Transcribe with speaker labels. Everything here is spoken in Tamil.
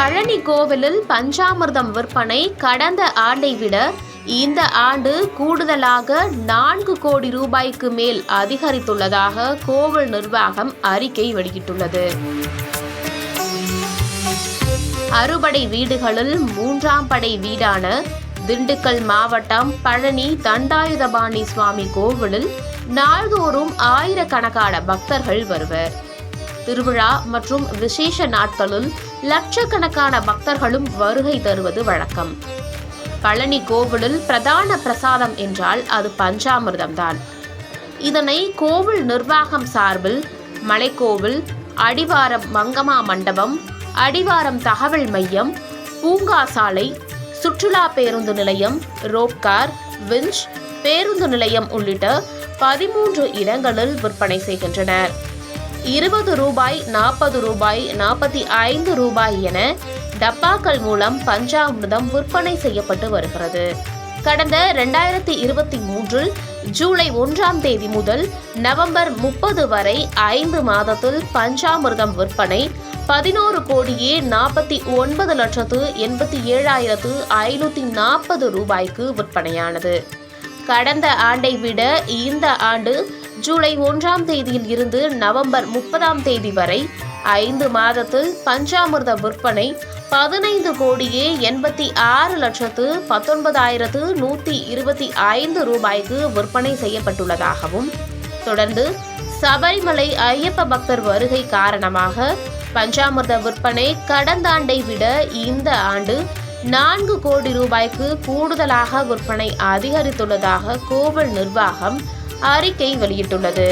Speaker 1: பழனி கோவிலில் பஞ்சாமிர்தம் விற்பனை கடந்த ஆண்டை விட இந்த ஆண்டு கூடுதலாக 4 கோடி ரூபாய்க்கு மேல் அதிகரித்துள்ளதாக கோவில் நிர்வாகம் அறிக்கை வெளியிட்டுள்ளது. அறுபடை வீடுகளில் 3ஆம் படை வீடான திண்டுக்கல் மாவட்டம் பழனி தண்டாயுதபாணி சுவாமி கோவிலில் நாள்தோறும் ஆயிரக்கணக்கான பக்தர்கள் வருவர். திருவிழா மற்றும் விசேஷ நாட்களில் லட்சக்கணக்கான பக்தர்களும் வருகை தருவது வழக்கம். பழனி கோவிலில் பிரதான பிரசாதம் என்றால் அது பஞ்சாமிர்தம்தான். இதனை கோவில் நிர்வாகம் சார்பில் மலைக்கோவில், அடிவாரம் மங்கம்மா மண்டபம், அடிவாரம் தகவல் மையம், பூங்கா சாலை, சுற்றுலா பேருந்து நிலையம், ரோப்கார், விஞ்ச், பேருந்து நிலையம் உள்ளிட்ட 13 இடங்களில் விற்பனை செய்கின்றனர். 20 ரூபாய், 40 ரூபாய், 45 ரூபாய் என டப்பாக்கள் மூலம் பஞ்சாமிர்தம் விற்பனை செய்யப்பட்டு வருகிறது. கடந்த 2023 ஜூலை 1ஆம் தேதி முதல் நவம்பர் 30 வரை 5 மாதத்தில் பஞ்சாமிர்தம் விற்பனை 11,49,87,540 ரூபாய்க்கு விற்பனையானது. கடந்த ஆண்டை விட இந்த ஆண்டு ஜூலை 1ஆம் தேதியில் இருந்து நவம்பர் 30ஆம் தேதி வரை 5 மாதத்தில் பஞ்சாமிர்த விற்பனை 15,86,19,125 ரூபாய்க்கு விற்பனை செய்யப்பட்டுள்ளதாகவும், தொடர்ந்து சபரிமலை ஐயப்ப பக்தர் வருகை காரணமாக பஞ்சாமிர்த விற்பனை கடந்த ஆண்டை விட இந்த ஆண்டு 4 கோடி ரூபாய்க்கு கூடுதலாக விற்பனை அதிகரித்துள்ளதாக கோவில் நிர்வாகம் அறிக்கை வெளியிட்டுள்ளது.